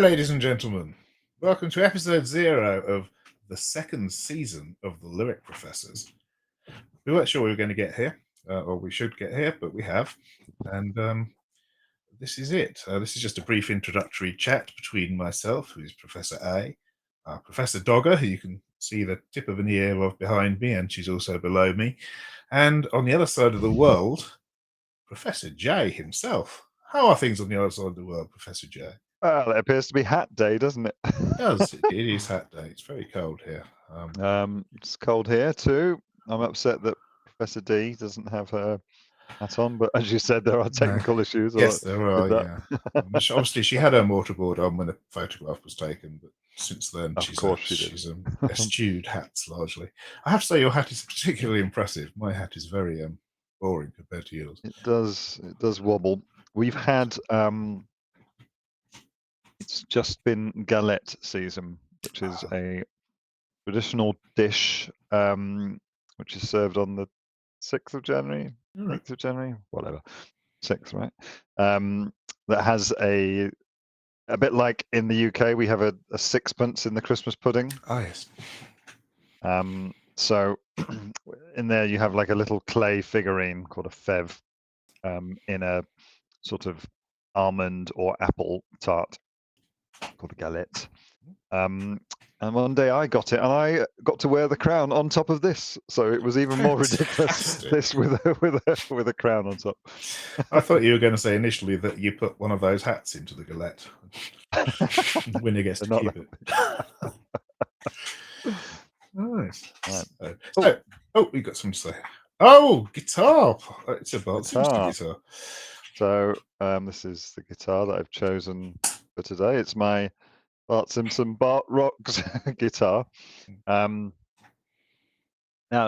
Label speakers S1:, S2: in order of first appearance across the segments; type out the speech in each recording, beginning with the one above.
S1: ladies and gentlemen. Welcome to episode 0 of the second season of The Lyric Professors. We weren't sure we were going to get here, or we should get here, but we have. And this is it. This is just a brief introductory chat between myself, who's Professor A, Professor Dogger, who you can see the tip of an ear of behind me, and she's also below me. And on the other side of the world, Professor J himself. How are things on the other side of the world, Professor J?
S2: Well, it appears to be hat day, doesn't it?
S1: It does. It is hat day. It's very cold here.
S2: It's cold here too. I'm upset that Professor D doesn't have her hat on, but as you said, there are technical issues.
S1: Yes, there are.
S2: with that.
S1: Yeah. Obviously, she had her mortarboard on when the photograph was taken, but since then,
S2: Of course she did.
S1: she's eschewed hats largely. I have to say, your hat is particularly impressive. My hat is very boring compared to yours.
S2: It does wobble. We've had it's just been galette season, which is a traditional dish which is served on the 6th of January, 8th of January, whatever, 6th, right? That has a bit like in the UK, we have a sixpence in the Christmas pudding.
S1: Oh, yes.
S2: So in there you have like a little clay figurine called a fev in a sort of almond or apple tart called a galette. And one day I got it, and I got to wear the crown on top of this, so it was even more ridiculous. This with a crown on top.
S1: I thought you were going to say initially that you put one of those hats into the galette. Winner gets to keep it. Nice.
S2: Right.
S1: We got something to say. Oh, guitar! It's a Bart Simpson guitar.
S2: So this is the guitar that I've chosen for today. It's my Bart Simpson Bart Rocks guitar. Now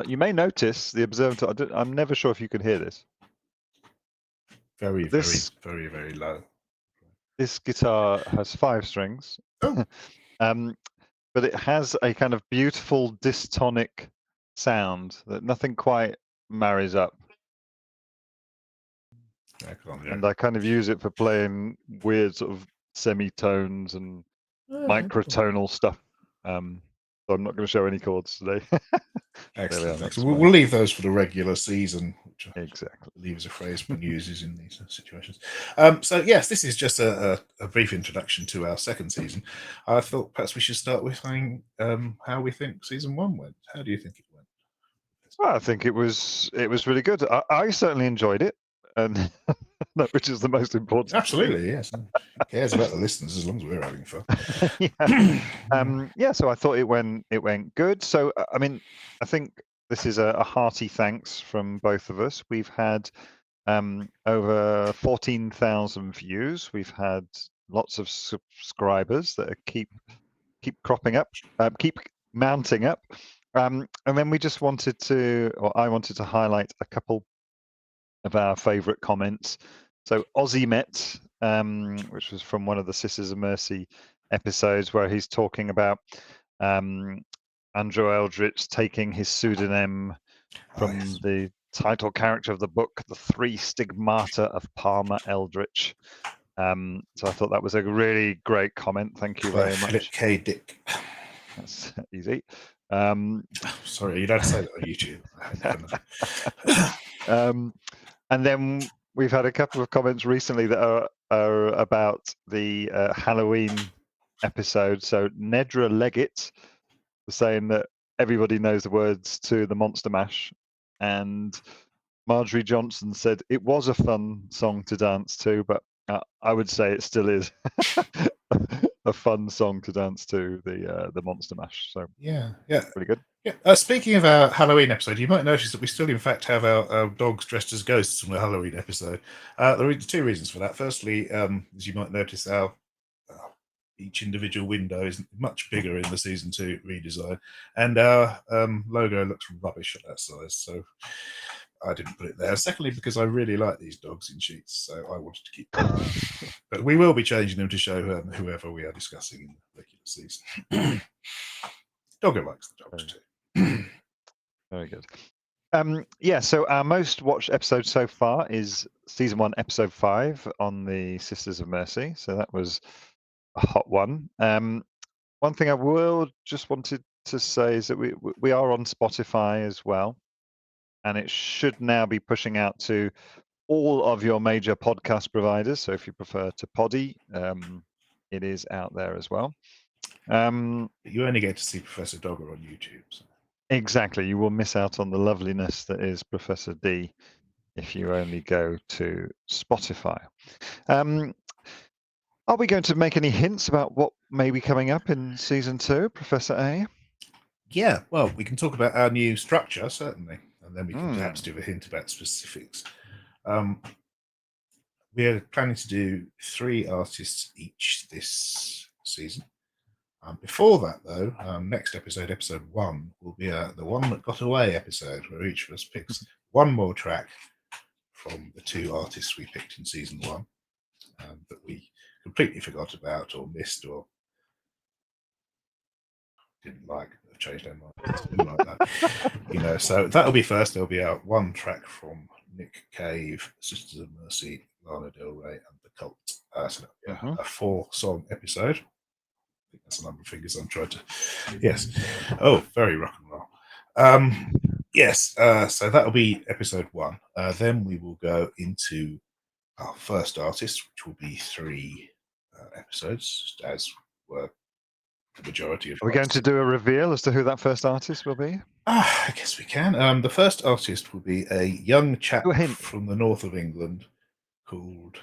S2: you may notice the observatory. I'm never sure if you can hear this.
S1: Very low.
S2: This guitar has 5 strings, but it has a kind of beautiful dystonic sound that nothing quite marries up. And I kind of use it for playing weird sort of semitones and microtonal stuff. So I'm not going to show any chords today.
S1: Excellent. We'll leave those for the regular season, which
S2: exactly
S1: I believe is a phrase one uses in these situations. So yes, this is just a brief introduction to our second season. I thought perhaps we should start with saying how we think season 1 went. How do you think it went?
S2: Well, I think it was really good. I certainly enjoyed it, and which is the most important.
S1: Absolutely, yes. Who cares about the listeners as long as we're having fun?
S2: So I thought it went good. So I mean, I think this is a hearty thanks from both of us. We've had over 14,000 views. We've had lots of subscribers that keep cropping up, keep mounting up. And then we just wanted to, or I wanted to highlight a couple of our favourite comments. So Ozzy Met, which was from one of the Sisters of Mercy episodes, where he's talking about Andrew Eldritch taking his pseudonym from the title character of the book, The 3 Stigmata of Palmer Eldritch. So I thought that was a really great comment. Thank you very much.
S1: Philip K. Dick.
S2: That's easy.
S1: Sorry, you don't say that on
S2: YouTube. And then we've had a couple of comments recently that are about the Halloween episode. So Nedra Leggett was saying that everybody knows the words to the Monster Mash, and Marjorie Johnson said it was a fun song to dance to, but I would say it still is a fun song to dance to, the Monster Mash. So
S1: yeah,
S2: pretty good.
S1: Yeah. Speaking of our Halloween episode, you might notice that we still, in fact, have our dogs dressed as ghosts from the Halloween episode. There are 2 reasons for that. Firstly, as you might notice, our each individual window is much bigger in the season 2 redesign, and our logo looks rubbish at that size, so I didn't put it there. Secondly, because I really like these dogs in sheets, so I wanted to keep them. But we will be changing them to show whoever we are discussing in the regular season. Dogger likes the dogs too.
S2: Very good. So our most watched episode so far is season 1, episode 5 on the Sisters of Mercy. So that was hot one. One thing I will just wanted to say is that we are on Spotify as well, and it should now be pushing out to all of your major podcast providers. So if you prefer to Poddy, it is out there as well.
S1: But you only get to see Professor Dogger on YouTube. So.
S2: Exactly, you will miss out on the loveliness that is Professor D if you only go to Spotify. Are we going to make any hints about what may be coming up in season 2, Professor A?
S1: Yeah, well, we can talk about our new structure, certainly, and then we can perhaps give a hint about specifics. We're planning to do 3 artists each this season. Before that, though, next episode, episode 1, will be the One That Got Away episode, where each of us picks one more track from the 2 artists we picked in season 1 that we completely forgot about or missed or didn't like, have changed our minds, something like that. So that'll be first. There'll be one track from Nick Cave, Sisters of Mercy, Lana Del Rey, and The Cult. So that'll be a 4-song episode. I think that's the number of fingers I'm trying to. Yes. Oh, very rock and roll. Yes. So that'll be episode 1. Then we will go into our first artist, which will be 3 episodes, as were the majority of.
S2: Are we going to do a reveal as to who that first artist will be?
S1: I guess we can. The first artist will be a young chap from the north of England called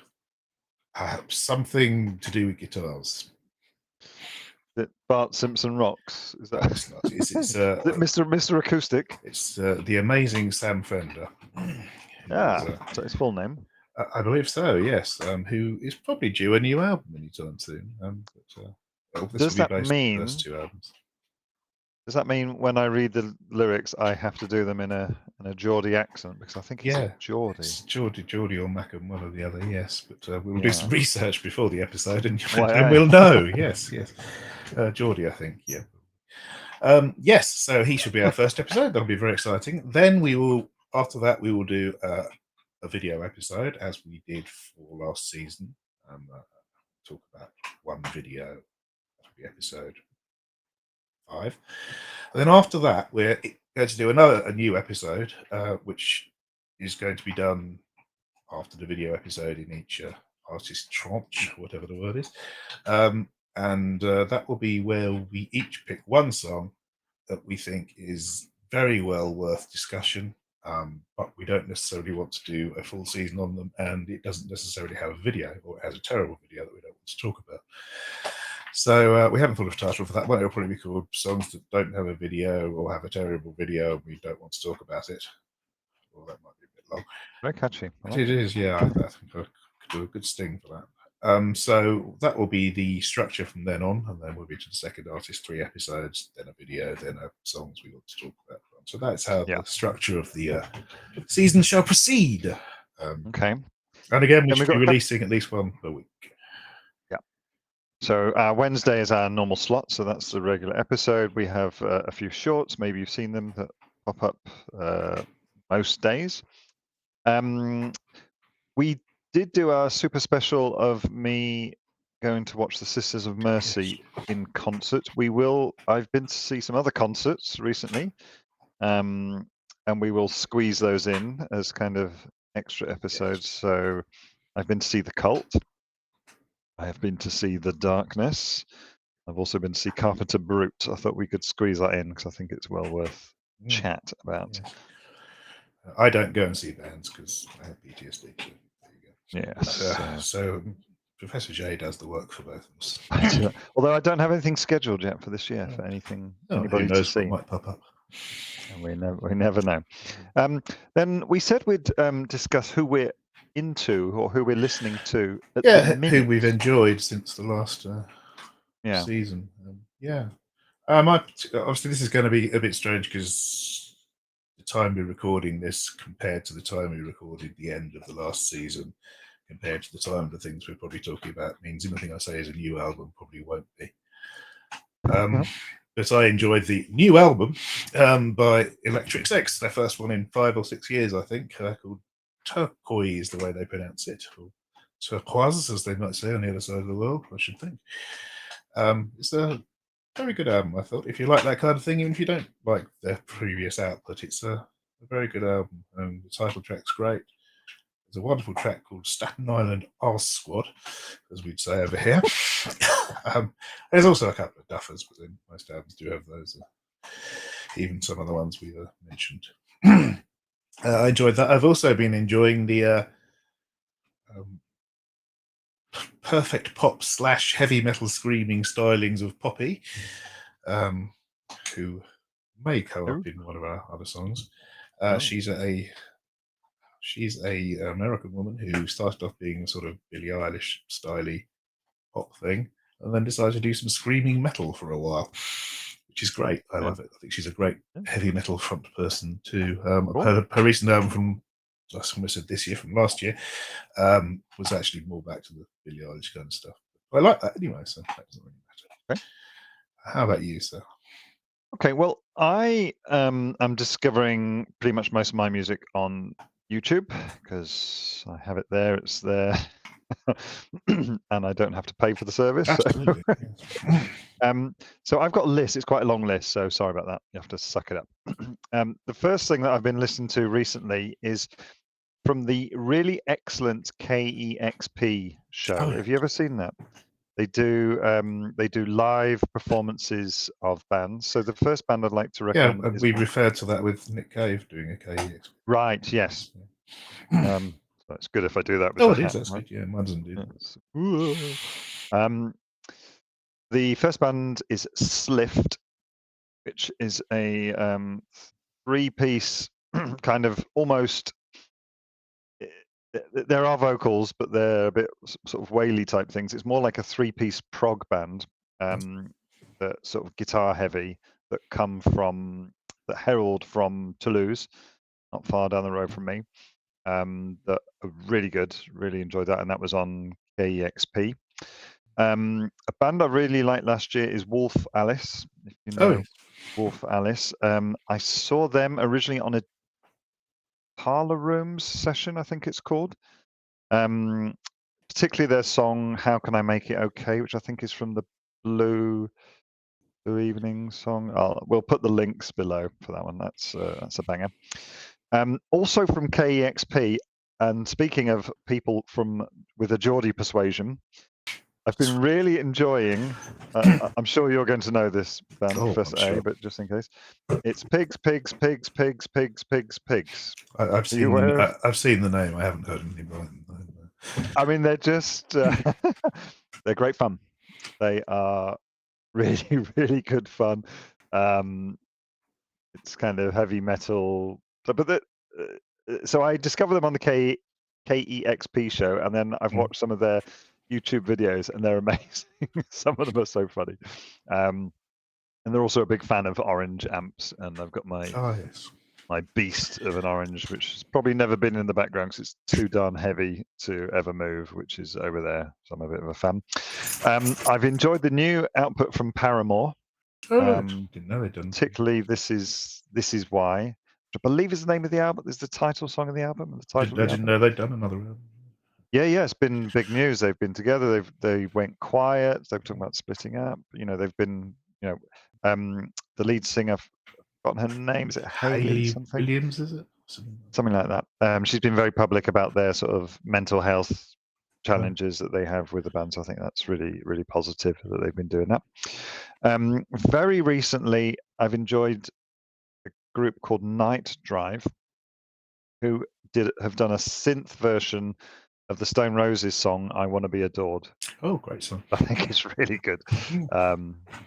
S1: something to do with guitars.
S2: That Bart Simpson rocks. Is that?
S1: No, it's not. It's
S2: Mr. Acoustic.
S1: It's the amazing Sam Fender.
S2: So his full name.
S1: I believe so. Yes. Who is probably due a new album anytime soon.
S2: Does that mean
S1: the first 2 albums?
S2: Does that mean when I read the lyrics, I have to do them in a Geordie accent? Because I think he's a Geordie.
S1: It's Geordie or Macam, one or the other. Yes, but we'll do some research before the episode, and we'll know. Yes. Geordie, I think. Yeah. Yes. So he should be our first episode. That'll be very exciting. Then after that, we will do a video episode as we did for last season. Talk about one video. That'll be episode 5. And then after that, we're going to do a new episode, which is going to be done after the video episode in each artist tranche, whatever the word is. And that will be where we each pick one song that we think is very well worth discussion, but we don't necessarily want to do a full season on them, and it doesn't necessarily have a video, or it has a terrible video that we don't want to talk about. So we haven't thought of a title for that one. It'll probably be called Songs That Don't Have a Video or Have a Terrible Video and We Don't Want to Talk About It. Well, that might be a bit long.
S2: Very catchy.
S1: It is, yeah. I think I could do a good sting for that. So that will be the structure from then on, and then we'll be to the second artist, 3 episodes, then a video, then songs we want to talk about. So that's how the structure of the season shall proceed.
S2: Okay.
S1: And again, we should be releasing at least one per week.
S2: So Wednesday is our normal slot, so that's the regular episode. We have a few shorts, maybe you've seen them, that pop up most days. We did do our super special of me going to watch the Sisters of Mercy in concert. I've been to see some other concerts recently, and we will squeeze those in as kind of extra episodes. So I've been to see The Cult. I have been to see The Darkness. I've also been to see Carpenter Brute. I thought we could squeeze that in because I think it's well worth chat about.
S1: I don't go and see bands because I have PTSD. So there you go.
S2: Yes.
S1: So Professor J does the work for both of us.
S2: Although I don't have anything scheduled yet for this year for anything anybody
S1: who knows
S2: to see.
S1: What might pop up.
S2: And we never know. Then we said we'd discuss who we're into or who we're listening to.
S1: Who we've enjoyed since the last season. Obviously, this is going to be a bit strange because the time we're recording this compared to the time we recorded the end of the last season, compared to the time of the things we're probably talking about, means anything I say is a new album probably won't be. But I enjoyed the new album by Electric Sex, their first one in 5 or 6 years, I think, called Turquoise, the way they pronounce it, or turquoise, as they might say on the other side of the world, I should think. It's a very good album, I thought. If you like that kind of thing, even if you don't like their previous output, it's a very good album. The title track's great. There's a wonderful track called Staten Island Arse Squad, as we'd say over here. There's also a couple of duffers, but then most albums do have those, even some of the ones we mentioned. I enjoyed that. I've also been enjoying the um, perfect pop / heavy metal screaming stylings of Poppy, who may come up in one of our other songs. She's a American woman who started off being a sort of Billie Eilish styly pop thing, and then decided to do some screaming metal for a while, which is great. I love it. I think she's a great heavy metal front person too. Her recent album from, I almost said this year, from last year, was actually more back to the Billie Eilish kind of stuff. But I like that anyway, so that doesn't really matter.
S2: Okay.
S1: How about you, sir?
S2: Okay, well, I am discovering pretty much most of my music on YouTube because I have it there. It's there, and I don't have to pay for the service.
S1: Absolutely.
S2: So I've got a list. It's quite a long list, so sorry about that. You have to suck it up. The first thing that I've been listening to recently is from the really excellent KEXP show.
S1: Oh, yeah.
S2: Have you ever seen that? They do live performances of bands. So the first band I'd like to recommend is
S1: we referred to that with Nick Cave doing a KEX.
S2: Right, yes. So it's good if I do that with
S1: Oh,
S2: the
S1: it is.
S2: hat,
S1: That's
S2: right?
S1: good. Yeah, mine doesn't do
S2: that. The first band is Slift, which is a three-piece kind of almost. There are vocals, but they're a bit sort of whaley type things. It's more like a three-piece prog band, that sort of guitar heavy, that herald from Toulouse, not far down the road from me. That are really good. Really enjoyed that, and that was on KEXP. A band I really liked last year is Wolf Alice. If you know Wolf Alice, I saw them originally on a Parlor Rooms session, I think it's called. Particularly their song "How Can I Make It Okay," which I think is from the Blue Evening song. We'll put the links below for that one. That's a banger. Also from KEXP, and speaking of people with a Geordie persuasion, I've been really enjoying. I'm sure you're going to know this band, Professor A, but just in case, it's Pigs, Pigs, Pigs, Pigs, Pigs, Pigs, Pigs.
S1: I've seen the name. I haven't heard anything about them.
S2: I mean, they're just they're great fun. They are really, really good fun. It's kind of heavy metal, so I discovered them on the KEXP show, and then I've watched some of their YouTube videos, and they're amazing. Some of them are so funny. And they're also a big fan of orange amps, and I've got my beast of an orange, which has probably never been in the background because it's too darn heavy to ever move, which is over there. So I'm a bit of a fan. I've enjoyed the new output from Paramore.
S1: Didn't know they'd done.
S2: Particularly, this is why, which I believe is the name of the album. Is the title song of the album.
S1: I didn't know they'd done another album.
S2: Yeah, it's been big news. They've been together. They went quiet. They were talking about splitting up. They've been. The lead singer, I've forgotten her name. Is it Hayley something?
S1: Williams? Is it
S2: something like that? She's been very public about their sort of mental health challenges that they have with the band. So I think that's really, really positive that they've been doing that. Very recently, I've enjoyed a group called Night Drive, who have done a synth version of the Stone Roses song "I Want to Be Adored."
S1: Oh, great song!
S2: I think it's really good.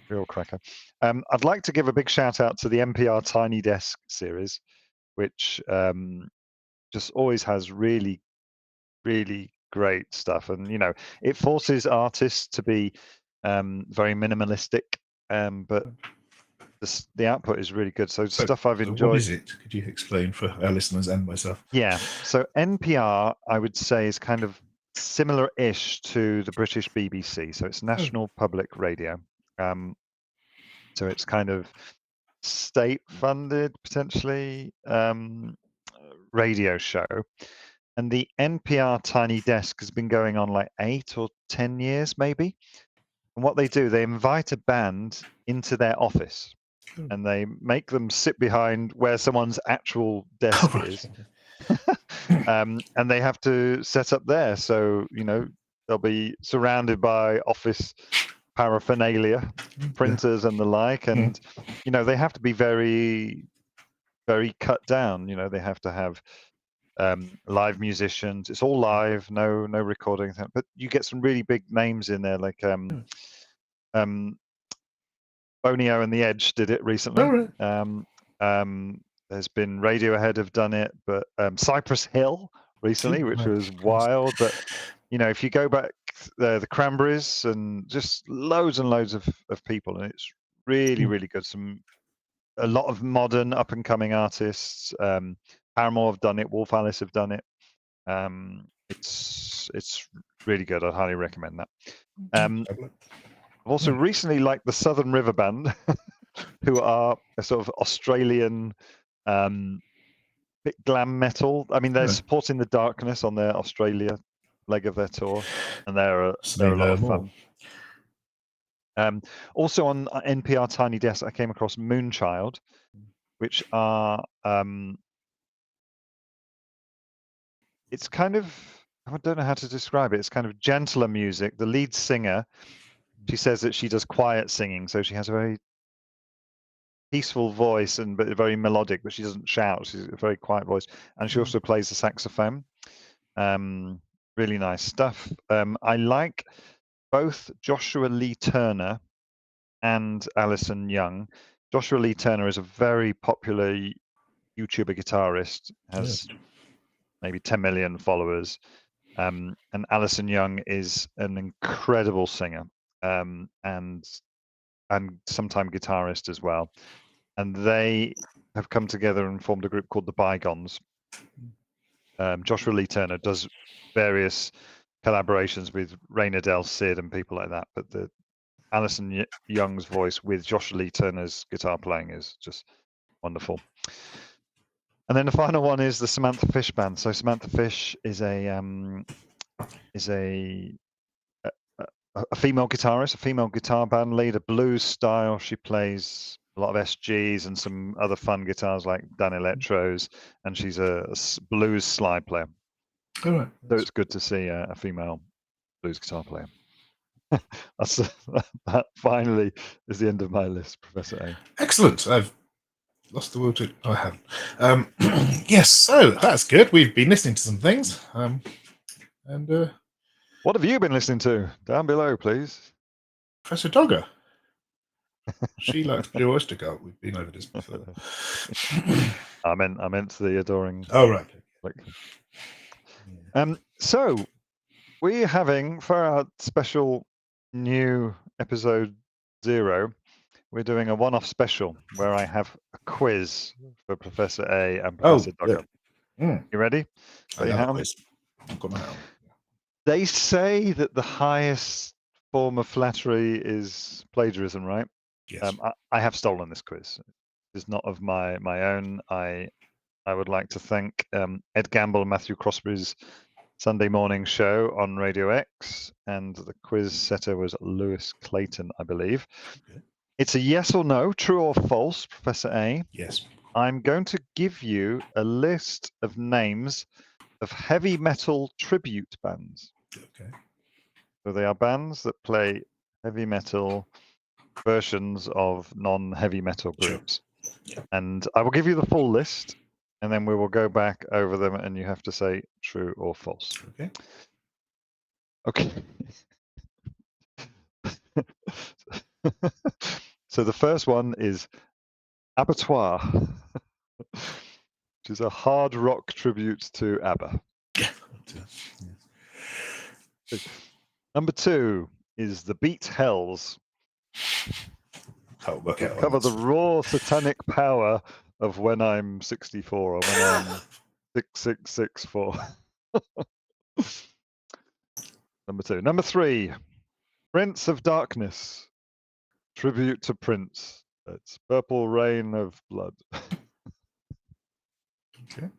S2: Real cracker. I'd like to give a big shout out to the NPR Tiny Desk series, which just always has really, really great stuff, and it forces artists to be very minimalistic, but the output is really good. So stuff I've enjoyed.
S1: What is it? Could you explain for our listeners and myself?
S2: Yeah. So NPR, I would say, is kind of similar-ish to the British BBC. So it's National Public Radio. So it's kind of state-funded, potentially, radio show. And the NPR Tiny Desk has been going on like 8 or 10 years, maybe. And what they do, they invite a band into their office and they make them sit behind where someone's actual desk
S1: Oh, right.
S2: is. And they have to set up there. So, they'll be surrounded by office paraphernalia, printers and the like. And, they have to be very, very cut down. They have to have live musicians. It's all live, no recording. But you get some really big names in there, like Bonio and the Edge did it recently.
S1: Oh, right.
S2: There's been Radiohead have done it, but Cypress Hill recently, which was wild. But if you go back, the Cranberries and just loads and loads of people, and it's really, really good. A lot of modern up and coming artists. Paramore have done it. Wolf Alice have done it. It's really good. I'd highly recommend that. I've also recently liked the Southern River Band, who are a sort of Australian bit glam metal. I mean, they're supporting the Darkness on their Australia leg of their tour, and they're a lot of fun. Also on NPR Tiny Desk, I came across Moonchild, which are it's kind of, I don't know how to describe it. It's kind of gentler music. The lead singer, she says that she does quiet singing, so she has a very peaceful voice but very melodic, but she doesn't shout. She's a very quiet voice, and she also plays the saxophone. Really nice stuff. I like both Joshua Lee Turner and Alison Young. Joshua Lee Turner is a very popular YouTuber guitarist, has maybe 10 million followers. And Alison Young is an incredible singer, and sometime guitarist as well. And they have come together and formed a group called the Bygones. Joshua Lee Turner does various collaborations with Raina Del Cid and people like that, but the Alison Young's voice with Joshua Lee Turner's guitar playing is just wonderful. And then the final one is the Samantha Fish Band. So Samantha Fish is a female guitarist, a female guitar band leader, blues style. She plays a lot of SGs and some other fun guitars like Dan Electros, and she's a blues slide player.
S1: All right.
S2: So it's good to see a female blues guitar player. That finally is the end of my list, Professor A.
S1: Excellent. I've lost the will to. Oh, I haven't. Yes, so that's good. We've been listening to some things. And
S2: what have you been listening to? Down below, please.
S1: Professor Dogger. She likes Blue Oyster Cult. We've been over this before.
S2: I meant the adoring.
S1: Oh, right.
S2: So we're having, for our special new episode 0, we're doing a one-off special where I have a quiz for Professor A and Professor Dogger. You ready?
S1: I love quiz. I've got my hat on.
S2: They say that the highest form of flattery is plagiarism, right?
S1: Yes.
S2: I have stolen this quiz. It's not of my own. I would like to thank Ed Gamble and Matthew Crosby's Sunday morning show on Radio X, and the quiz setter was Lewis Clayton, I believe. Okay. It's a yes or no, true or false, Professor A.
S1: Yes.
S2: I'm going to give you a list of names of heavy metal tribute bands.
S1: Okay.
S2: So they are bands that play heavy metal versions of non-heavy metal groups. Sure. Yeah. And I will give you the full list, and then we will go back over them, and you have to say true or false.
S1: Okay.
S2: Okay. So the first one is Abattoir, which is a hard rock tribute to ABBA. Number 2 is the Beat Hells. Cover the raw satanic power of When I'm 64 or When I'm 6664. Number 2. Number 3, Prince of Darkness, tribute to Prince. It's Purple Rain of Blood.
S1: Okay.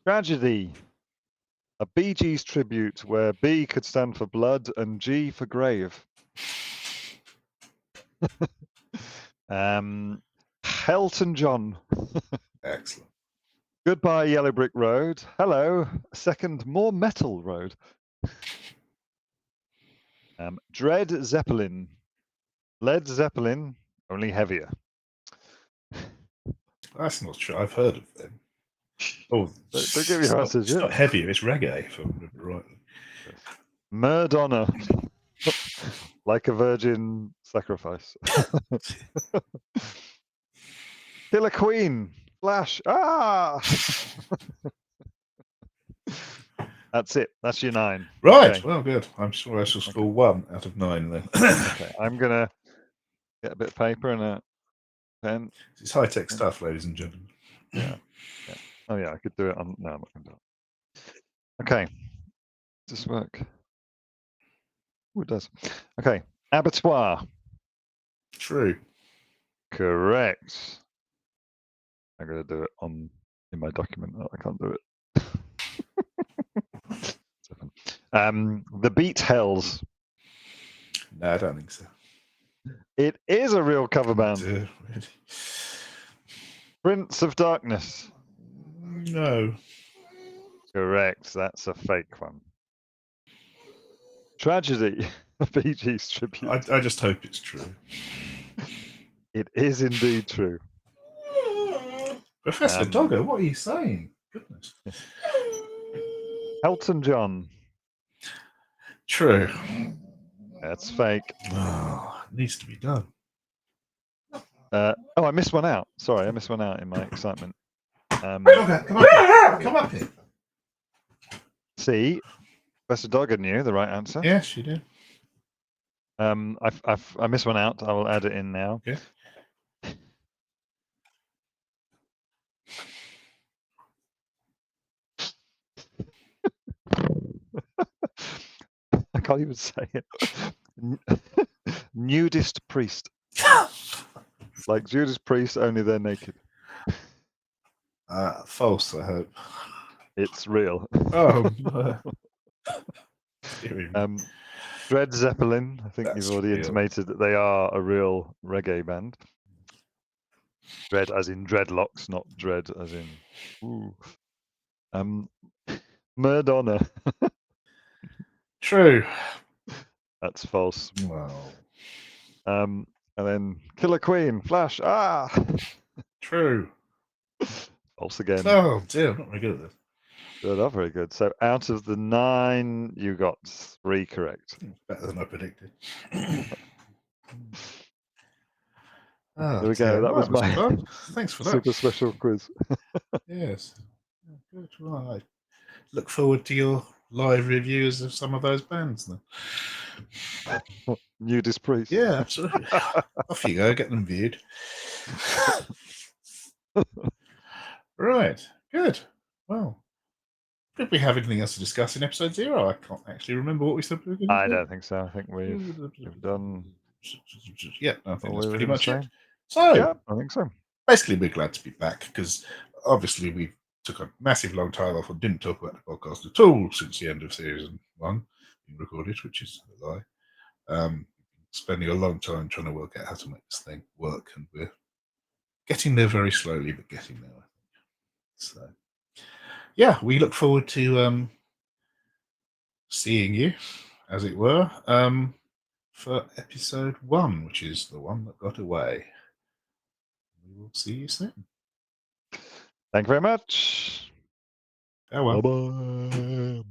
S2: Tragedy. A Bee Gees tribute where B could stand for blood and G for grave. Elton John.
S1: Excellent.
S2: Goodbye, Yellow Brick Road. Hello, second more metal road. Dread Zeppelin. Led Zeppelin, only heavier.
S1: That's not true. I've heard of them. Oh,
S2: Don't give me answers
S1: it's
S2: yet.
S1: not heavier. It's reggae, if I remember rightly.
S2: Madonna. Like a virgin sacrifice. Killer Queen. Flash. Ah! That's it. That's your 9.
S1: Right.
S2: Okay.
S1: Well, good. I'm sure I shall score 1 out of 9 then.
S2: Okay. I'm going to get a bit of paper and a pen.
S1: It's high-tech stuff, ladies and gentlemen.
S2: Yeah. Oh, yeah. I could do it on. No, I'm not going to do it. Okay. Does this work? Oh, it does. Okay. Abattoir.
S1: True.
S2: Correct. I'm going to do it in my document. Oh, I can't do it. The Beat Hells.
S1: No, I don't think so.
S2: It is a real cover band.
S1: Really?
S2: Prince of Darkness.
S1: No.
S2: Correct. That's a fake one. Tragedy. Bee Gees tribute.
S1: I just hope it's true.
S2: It is indeed true.
S1: Professor Dogger, what are you saying? Goodness.
S2: Elton John.
S1: True.
S2: That's fake.
S1: Oh, it needs to be done.
S2: Oh, I missed one out. Sorry, I missed one out in my excitement.
S1: Dogger, come up here. Come up here.
S2: See, Professor Dogger knew the right answer.
S1: Yes, you did.
S2: I missed one out. I will add it in now.
S1: Okay.
S2: I can't even say it. Nudist priest. Like Judas Priest, only they're naked.
S1: False, I hope.
S2: It's real.
S1: Oh.
S2: Dread Zeppelin. I think
S1: That's
S2: you've already
S1: real.
S2: intimated that they are a real reggae band. Dread as in dreadlocks, not dread as in. Ooh. Madonna.
S1: True.
S2: That's false.
S1: Wow.
S2: And then Killer Queen, Flash. Ah.
S1: True.
S2: False again.
S1: Oh dear, I'm not very good at this.
S2: They're not very good. So out of the 9, you got 3 correct.
S1: Better than I predicted.
S2: There we go. That was my
S1: fun. Thanks for that.
S2: super special quiz.
S1: Yes. Good. Right. Look forward to your live reviews of some of those bands then.
S2: Nudist Priest.
S1: Yeah, absolutely. Off you go, get them viewed. Right. Good. Well, did we have anything else to discuss in episode 0? I can't actually remember what we said we were going to do.
S2: I don't think so. I think we've done.
S1: Yeah, I think
S2: what
S1: that's
S2: we were
S1: pretty
S2: gonna
S1: much
S2: say.
S1: it. So,
S2: Yeah, I think so.
S1: basically, we're glad to be back because obviously we took a massive long time off and didn't talk about the podcast at all since the end of season 1 being recorded, which is a lie. Spending a long time trying to work out how to make this thing work, and we're getting there very slowly, but getting there, I think. So, yeah, we look forward to seeing you, as it were, for episode 1, which is the one that got away. We will see you soon.
S2: Thank you very much.
S1: Farewell.
S2: Bye-bye.